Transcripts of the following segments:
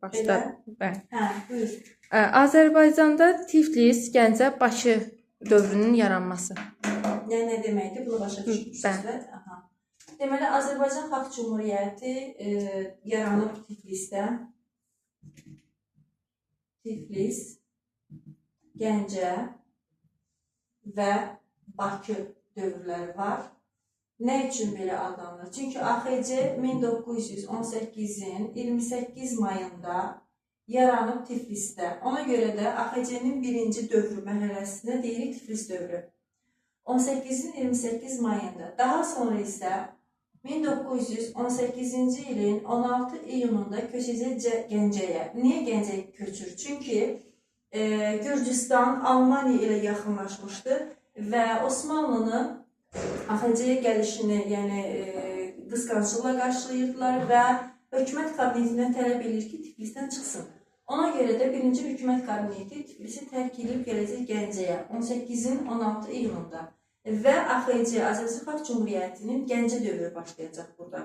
Başda. Belə? Hə, buyur. Azərbaycanda Tiflis, Gəncə, Bakı dövrünün yaranması. Yəni nə deməkdir? Bunu başa düşürsünüz. Aha. Deməli, Azərbaycan Xalq Cümhuriyyəti yaranıb Tiflisdə. Tiflis, Gəncə və Bakı dövrləri var. Nə üçün belə adlanır? Çünki AXC 1918-in 28 mayında yaranıb Tiflisdə. Ona görə də AXC-nin birinci dövrü mərhələsinə deyirik Tiflis dövrü. 18-in 28 mayında. Daha sonra isə 1918-ci ilin 16 iyununda köçəcək Gəncəyə. Niyə Gəncəyə köçür? Çünki Gürcüstan Almaniya ilə yaxınlaşmışdı və Osmanlının AXC-yə gəlişini, yəni qısqanclıqla qarşılayırdılar və hökumət kabinetindən tələb edir ki, Tiflisdən çıxsın. Ona görə də birinci hökumət kabineti Tiflisi tərk edib gələcək Gəncəyə 18-in 16 iyununda və AXC, Azərbaycan Xalq Cümhuriyyətinin Gəncə dövrü başlayacaq burada.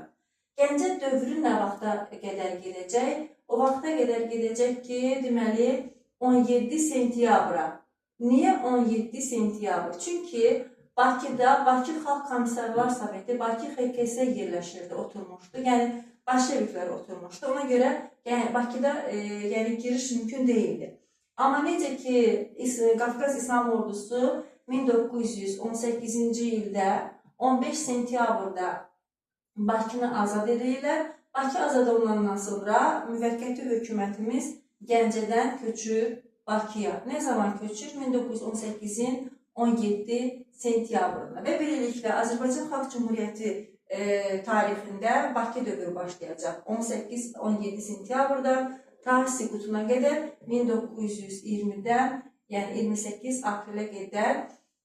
Gəncə dövrü nə vaxta qədər gedəcək? O vaxta qədər gedəcək ki, deməli 17 sentyabra. Niyə 17 sentyabr? Çünki Bakıda Bakı Xalq Komissarlar Soveti, Bakı XKS yerləşirdi, oturmuşdu. Yəni Bolşeviklər oturmuşdu. Ona görə Bakıda giriş mümkün değildi. Amma necə ki Qafqaz İslam Ordusu 1918-ci ildə 15 sentyabrda Bakını azad edirlər. Bakı azad olunandan sonra müvəqqəti hökumətimiz Gəncədən köçür Bakıya. Nə zaman köçür? 1918-in 17 sentyabrında. Və beləliklə Azərbaycan Xalq Cümhuriyyəti tarixində Bakı dövrü başlayacaq. 18-17 sentyabrdan tarix süqutuna qədər 1920-dən, yəni 28 aprilə qədər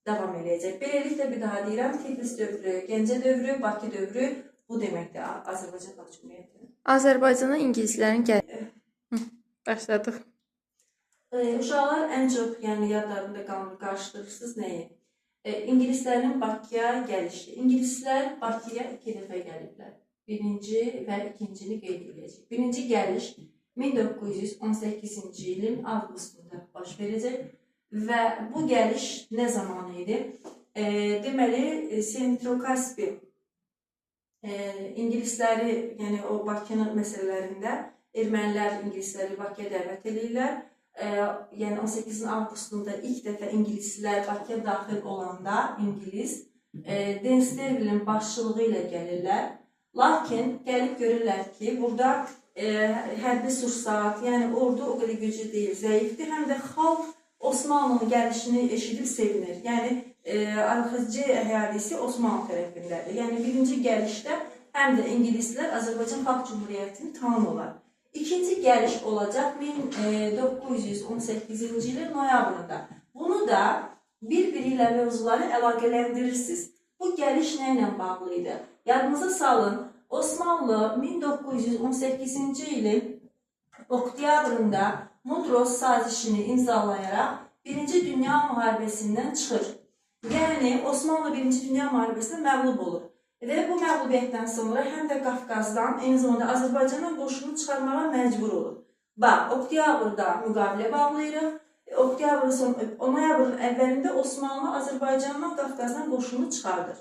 davam edəcək. Beləliklə bir daha deyirəm, Tiflis dövrü, Gəncə dövrü, Bakı dövrü bu deməkdir Azərbaycan Xalq Cümhuriyyəti. Azərbaycana ingilislərin başladıq. Uşaqlar ən çox yadlarında qarşılayırsınız nəyi? İngilislərin Bakıya gəlişi. İngilislər Bakıya 2 dəfə gəliblər. Birinci və ikincini qeyd edəcək. Birinci gəliş 1918-ci ilin avqustunda baş verəcək və bu gəliş nə zamanı idi? Deməli, Sentrokaspi ingilisləri, yəni o Bakının məsələlərində ermənilər ingilisləri Bakıya dəvət edirlər. Yəni 18 avqustunda ilk dəfə ingilislər Bakıya daxil olanda Denstervilin başçılığı ilə gəlirlər. Lakin gəlib görürlər ki, burada hərbi sursat, yəni ordu o qədər güclü deyil, zəifdir. Həm də xalq Osmanlının gəlişini eşidib sevinir. Yəni AXC əhalisi Osmanlı tərəfindədir. Yəni birinci gəlişdə həm də ingilislər Azərbaycan Xalq Cümhuriyyətini tanımırlar. İkinci gəliş olacaq 1918-ci ilin noyabrında. Bunu da bir-biri ilə mövzuları əlaqələndirirsiniz. Bu gəliş nə ilə bağlı idi? Yadınıza salın, Osmanlı 1918-ci ilin oktyabrında Mudros sazişini imzalayaraq Birinci Dünya Müharibəsindən çıxır. Yəni Osmanlı Birinci Dünya Müharibəsində məğlub olur. Və bu məğlubiyyətdən sonra həm də Qafqazdan, eyni zamanda Azərbaycandan qoşunu çıxarmağa məcbur olur. Bax, oktyabrda müqavilə bağlayırıq. Noyabrın əvvəlində Osmanlı Azərbaycandan, Qafqazdan qoşunu çıxardır.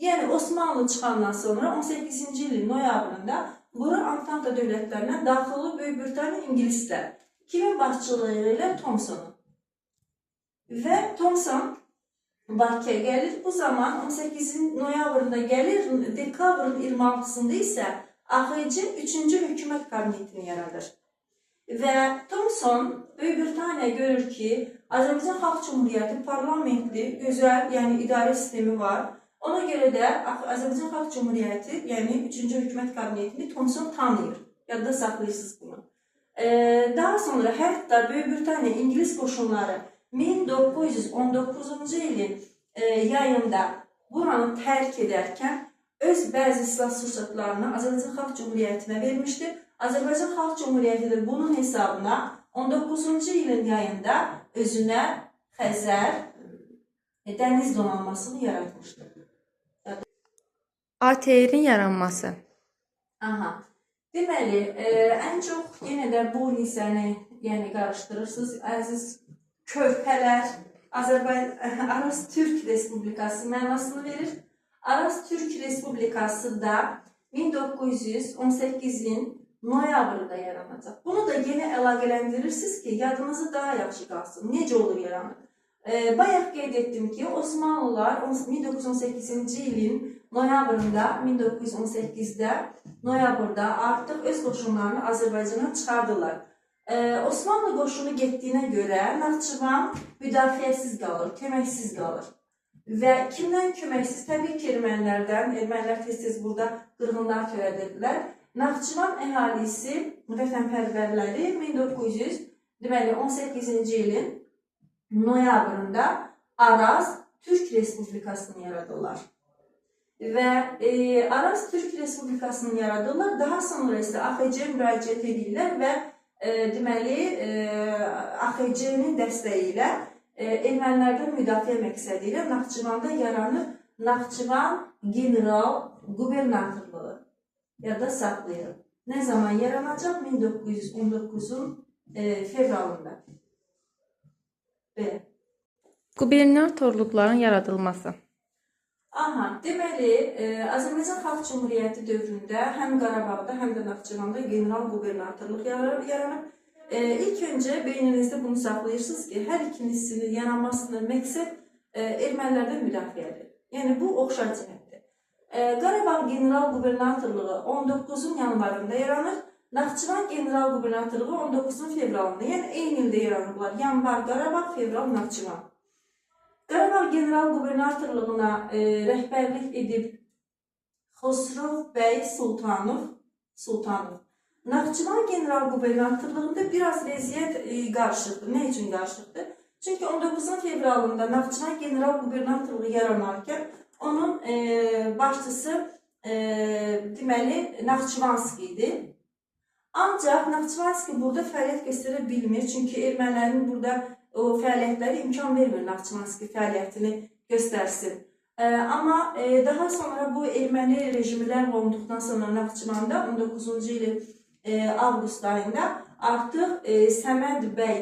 Yəni Osmanlı çıxandan sonra 18-ci ilin noyabrında bura Antanta dövlətlərindən daxil olub Böyük Britaniya ingilislər. Kimin başçılığı ilə? Thomsonun. Və Thomson Bakıya gəlir. Bu zaman 18 noyabrında gəlir, dekabrın 26-sında isə AXC 3-cü hökumət kabinetini yaradır. Və Thomson Böyük Britaniya görür ki, Azərbaycan Xalq Cümhuriyyəti parlamentli, gözəl, yəni idarə sistemi var. Ona görə də Azərbaycan Xalq Cümhuriyyəti, yəni 3-cü hökumət kabinetini Thomson tanıyır. Yadda saxlayırsınız bunu. Daha sonra hətta Böyük Britaniya İngilis qoşunları 1919-cu ilin yayında buranı tərk edərkən öz bəzi silah sursatlarını Azərbaycan Xalq Cümhuriyyətinə vermişdir. Azərbaycan Xalq Cümhuriyyəti də bunun hesabına 19-cu ilin yayında özünə Xəzər dəniz donanmasını yaratmışdır. ATR-in yaranması. Deməli, ən çox yenə də bu hissəni yəni qarışdırırsınız. Əziz körpələr, Aras Türk Respublikası mənasını verir. Aras Türk Respublikası da 1918-in noyabrında yaranacaq. Bunu da yenə əlaqələndirirsiniz ki, yadınızı daha yaxşı qalsın. Necə olur yaranır? Bayaq qeyd etdim ki, Osmanlılar 1918-ci ilin noyabrında, 1918-də noyabrda artıq öz qoşunlarını Azərbaycana çıxardılar. Osmanlı qoşunu getdiyinə görə Naxçıvan müdafiəsiz qalır, köməksiz qalır. Və kimdən köməksiz? Təbii ki, ermənilərdən. Ermənilər tez-tez burada qırğınlar törədirdilər. Naxçıvan əhalisi, vətənpərvərləri 1918-ci ilin noyabrında Araz Türk Respublikasını yaradırlar. Və Araz Türk Respublikasını yaradırlar. Daha sonra isə AXC müraciət edirlər və deməli AXC-nin dəstəyi ilə ermənilərdən müdafiə məqsədi ilə Naxçıvanda yaranır Naxçıvan General Qubernatorluğu. Yadda saxlayın. Nə zaman yaranacaq? 1919-un fevralında. Belə. Qubernatorluqların yaradılması. Aha, deməli, Azərbaycan Xalq Cümhuriyyəti dövründə həm Qarabağda, həm də Naxçıvanda general qubernatorluq yaranıb. İlk öncə beyninizdə bunu saxlayırsınız ki, hər ikincisinin yaranmasının məqsəd ermənilərdən müdafiədir. Yəni, bu oxşar cəhətdir. Qarabağ general qubernatorluğu 19-un yanvarında yaranır. Naxçıvan general qubernatorluğu 19-un fevralında, yəni eyni ildə yaranıblar. Yanvar Qarabağ, fevral Naxçıvan. Qarabağ general qubernatorluğuna rəhbərlik edib Xosrov bəy Sultanov. Naxçıvan general qubernatorluğunda biraz vəziyyət qarışıqdır. Nə üçün qarışıqdır? Çünki 19 fevralında Naxçıvan general qubernatorluğu yaranarkən onun başçısı deməli Naxçıvanski idi. Ancaq Naxçıvanski burada fəaliyyət göstərə bilmir. Çünki ermənilərin burada o fəaliyyətləri imkan vermir Naxçıvanski fəaliyyətini göstərsin. Amma daha sonra bu erməni rejimlər olduqdan sonra Naxçıvanda 19-cu ilin avqust ayında artıq Səməd bəy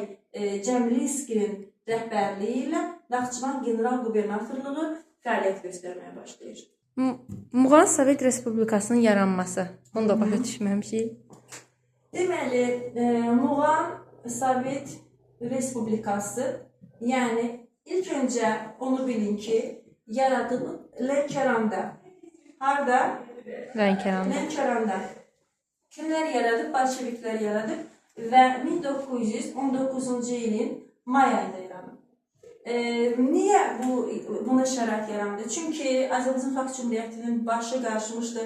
Cəmlinskinin rəhbərliyi ilə Naxçıvan general qubernatorluğu fəaliyyət göstərməyə başlayır. Muğan Sovet Respublikasının yaranması. Bunu da başa düşməmişik. Deməli, Muğan Sovet Respublikası, yəni ilk öncə onu bilin ki, yaradılıb Lənkəranda. Harada? Lənkəranda. Kimlər yaradıb? Bolşeviklər yaradıb və 1919-cu ilin may ayında yaranıb. Niyə buna şərait yarandı? Çünki Azərbaycan Xalq Cümhuriyyətinin başı qarışmışdı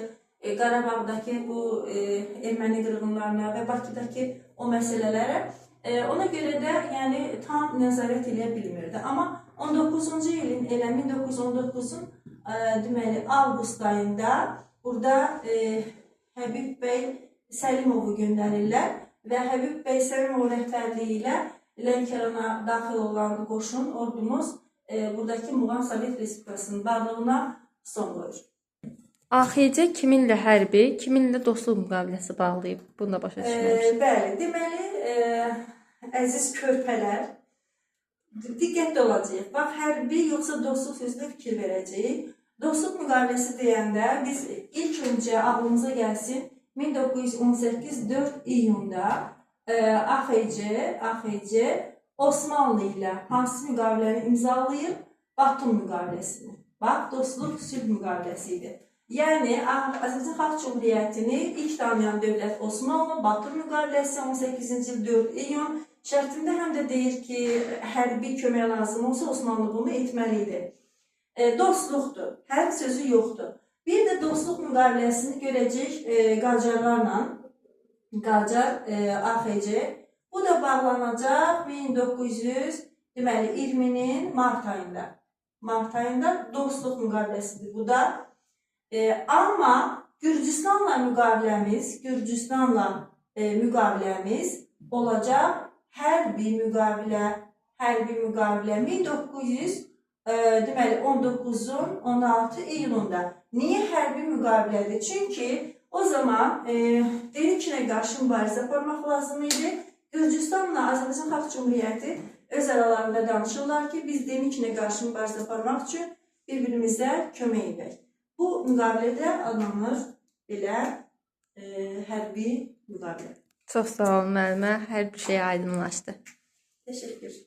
Qarabağdakı bu erməni qırğınlarına və Bakıdakı o məsələlərə. Ona görə də yəni tam nəzarət edə bilmirdi. Amma 19-cu ilin elə 1919-un deməli avqust ayında burada Həbib bəy Səlimovu göndərirlər və Həbib bəy Səlimov rəhbərliyi ilə Lənkərana daxil olan qoşun ordumuz buradakı Muğan Sovet Respublikasının varlığına son qoyur. AXC kiminlə hərbi, kiminlə dostluq müqaviləsi bağlayıb? Bunu da başa düşməmişik. Bəli, deməli, əziz körpələr, diqqətli olacaq. Bax, hərbi yoxsa dostluq sözünə fikir verəcəyik. Dostluq müqaviləsi deyəndə biz ilk öncə ağlımıza gəlsin 1918 4 iyunda AXC Osmanlı ilə hansı müqaviləni imzalayıb? Batum müqaviləsini. Bax, dostluq sülh müqaviləsi idi. Yəni, Azərbaycan Xalq Cümhuriyyətini ilk tanıyan dövlət Osmanlı, Batum müqaviləsi 18-ci il 4 iyun şərtində həm də deyir ki, hərbi kömək lazım olsa Osmanlı bunu etməli idi. Dostluqdur, hərb sözü yoxdur. Bir də dostluq müqaviləsini görəcək Qacarlarla, Qacar AXC. Bu da bağlanacaq 1920-nin mart ayında. Mart ayında dostluq müqaviləsidir bu da. Amma Gürcüstanla müqaviləmiz olacaq hərbi müqavilə 1919-un 16 iyununda. Niyə hərbi müqavilədir? Çünki O zaman DNK-nə qarşı mübarizə aparmaq lazım idi. Gürcüstanla Azərbaycan Xalq Cümhuriyyəti öz aralarında danışırlar ki, biz DNK-nə qarşı mübarizə aparmaq üçün bir-birimizə kömək edək. Bu müqavilədə adlanır belə hərbi müqavilə. Çox sağ olun müəllimə. Hər bir şey aydınlaşdı. Təşəkkür.